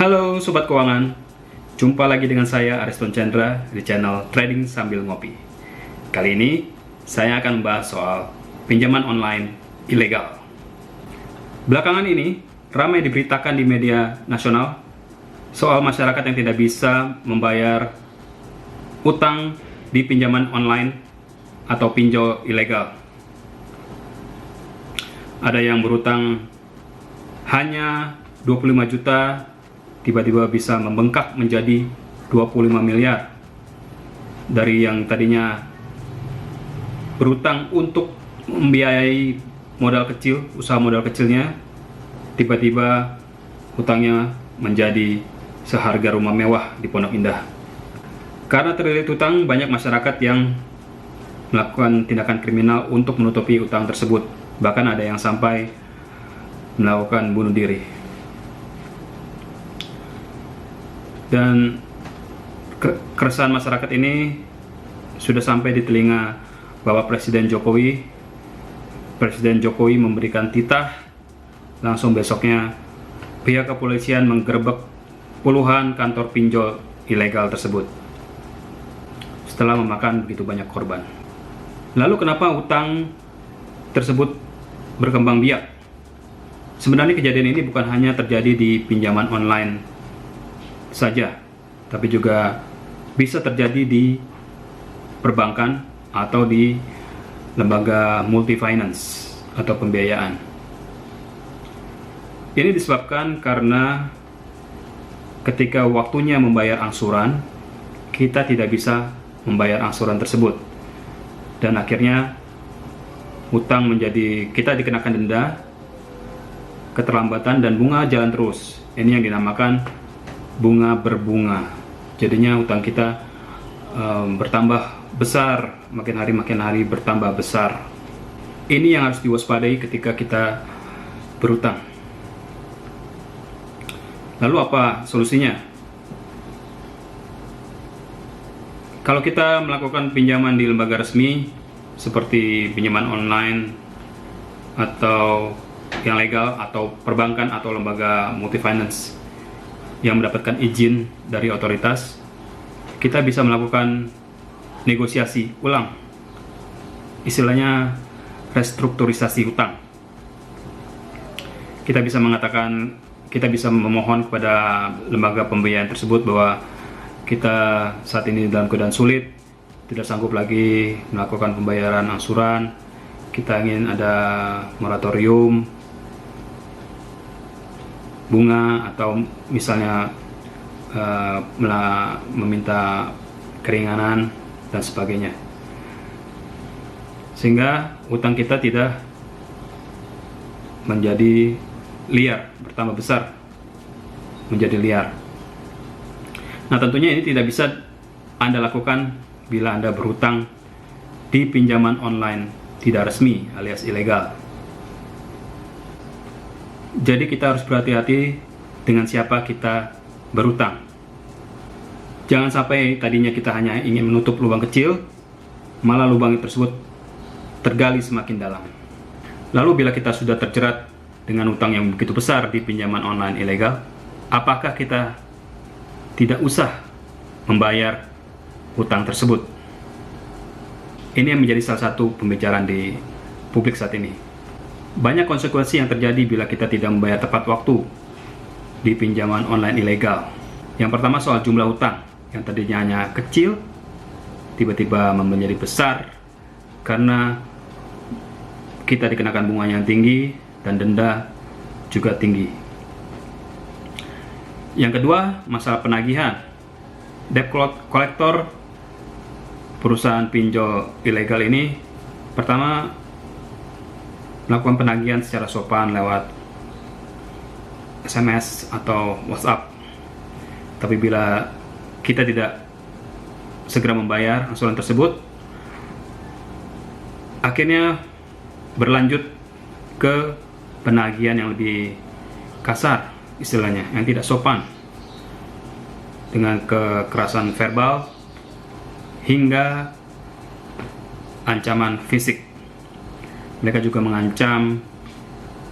Halo Sobat Keuangan, jumpa lagi dengan saya Ariston Chandra di channel Trading Sambil Ngopi. Kali ini saya akan membahas soal pinjaman online ilegal. Belakangan ini ramai diberitakan di media nasional soal masyarakat yang tidak bisa membayar utang di pinjaman online atau pinjol ilegal. Ada yang berutang hanya 25 juta tiba-tiba bisa membengkak menjadi 25 miliar. Dari yang tadinya berutang untuk membiayai modal kecil, usaha modal kecilnya, tiba-tiba hutangnya menjadi seharga rumah mewah di Pondok Indah. Karena terlilit hutang, banyak masyarakat yang melakukan tindakan kriminal untuk menutupi utang tersebut. Bahkan ada yang sampai melakukan bunuh diri. Dan keresahan masyarakat ini sudah sampai di telinga Bapak Presiden Jokowi. Presiden Jokowi memberikan titah, langsung besoknya pihak kepolisian menggerebek puluhan kantor pinjol ilegal tersebut setelah memakan begitu banyak korban. Lalu kenapa utang tersebut berkembang biak? Sebenarnya kejadian ini bukan hanya terjadi di pinjaman online saja, tapi juga bisa terjadi di perbankan atau di lembaga multifinance atau pembiayaan. Ini disebabkan karena ketika waktunya membayar angsuran, kita tidak bisa membayar angsuran tersebut, dan akhirnya hutang menjadi kita dikenakan denda, keterlambatan, dan bunga jalan terus. Ini yang dinamakan bunga berbunga. Jadinya hutang kita bertambah besar, makin hari bertambah besar. Ini yang harus diwaspadai ketika kita berhutang. Lalu apa solusinya? Kalau kita melakukan pinjaman di lembaga resmi seperti pinjaman online atau yang legal, atau perbankan atau lembaga multifinance yang mendapatkan izin dari otoritas, kita bisa melakukan negosiasi ulang, istilahnya restrukturisasi hutang. Kita bisa mengatakan, kita bisa memohon kepada lembaga pembiayaan tersebut bahwa kita saat ini dalam keadaan sulit, tidak sanggup lagi melakukan pembayaran angsuran, kita ingin ada moratorium bunga, atau misalnya meminta keringanan dan sebagainya, sehingga utang kita tidak menjadi liar, bertambah besar menjadi liar. Nah, tentunya ini tidak bisa Anda lakukan bila Anda berhutang di pinjaman online tidak resmi alias ilegal. Jadi kita harus berhati-hati dengan siapa kita berhutang. Jangan sampai tadinya kita hanya ingin menutup lubang kecil, malah lubang tersebut tergali semakin dalam. Lalu bila kita sudah terjerat dengan hutang yang begitu besar di pinjaman online ilegal, apakah kita tidak usah membayar hutang tersebut? Ini yang menjadi salah satu pembicaraan di publik saat ini. Banyak konsekuensi yang terjadi bila kita tidak membayar tepat waktu di pinjaman online ilegal. Yang pertama soal jumlah hutang yang tadinya hanya kecil, tiba-tiba menjadi besar karena kita dikenakan bunga yang tinggi dan denda juga tinggi. Yang kedua, masalah penagihan. Debt collector perusahaan pinjol ilegal ini pertama melakukan penagihan secara sopan lewat SMS atau WhatsApp. Tapi bila kita tidak segera membayar angsuran tersebut, akhirnya berlanjut ke penagihan yang lebih kasar, istilahnya, yang tidak sopan, dengan kekerasan verbal hingga ancaman fisik. Mereka juga mengancam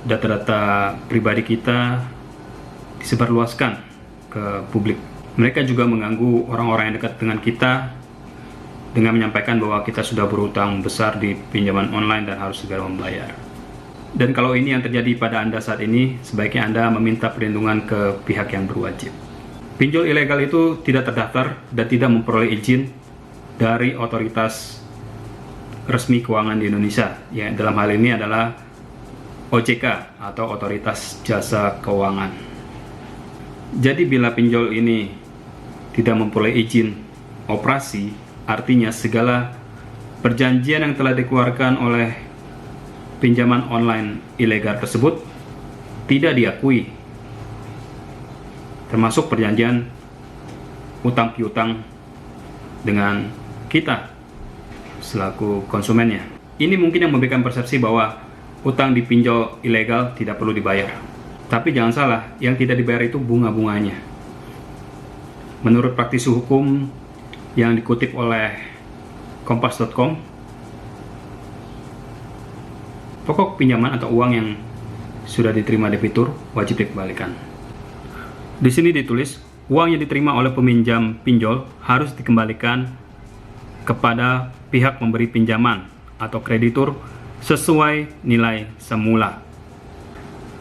data-data pribadi kita disebarluaskan ke publik. Mereka juga mengganggu orang-orang yang dekat dengan kita dengan menyampaikan bahwa kita sudah berutang besar di pinjaman online dan harus segera membayar. Dan kalau ini yang terjadi pada Anda saat ini, sebaiknya Anda meminta perlindungan ke pihak yang berwajib. Pinjol ilegal itu tidak terdaftar dan tidak memperoleh izin dari otoritas resmi keuangan di Indonesia. Ya, dalam hal ini adalah OJK atau Otoritas Jasa Keuangan. Jadi bila pinjol ini tidak memperoleh izin operasi, artinya segala perjanjian yang telah dikeluarkan oleh pinjaman online ilegal tersebut tidak diakui, termasuk perjanjian utang piutang dengan kita selaku konsumennya. Ini mungkin yang memberikan persepsi bahwa utang di pinjol ilegal tidak perlu dibayar. Tapi jangan salah, yang tidak dibayar itu bunga-bunganya. Menurut praktisi hukum yang dikutip oleh kompas.com, pokok pinjaman atau uang yang sudah diterima debitur wajib dikembalikan. Di sini ditulis, uang yang diterima oleh peminjam pinjol harus dikembalikan kepada pihak memberi pinjaman atau kreditur sesuai nilai semula.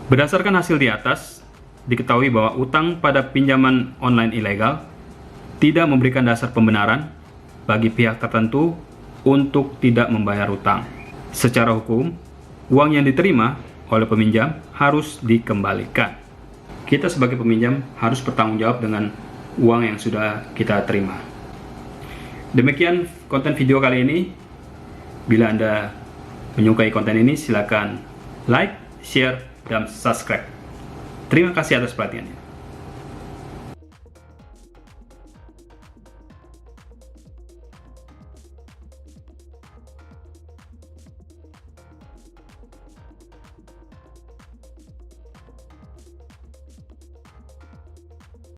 Berdasarkan hasil di atas, diketahui bahwa utang pada pinjaman online ilegal tidak memberikan dasar pembenaran bagi pihak tertentu untuk tidak membayar utang. Secara hukum, uang yang diterima oleh peminjam harus dikembalikan. Kita sebagai peminjam harus bertanggung jawab dengan uang yang sudah kita terima. Demikian konten video kali ini. Bila Anda menyukai konten ini, silakan like, share, dan subscribe. Terima kasih atas perhatiannya.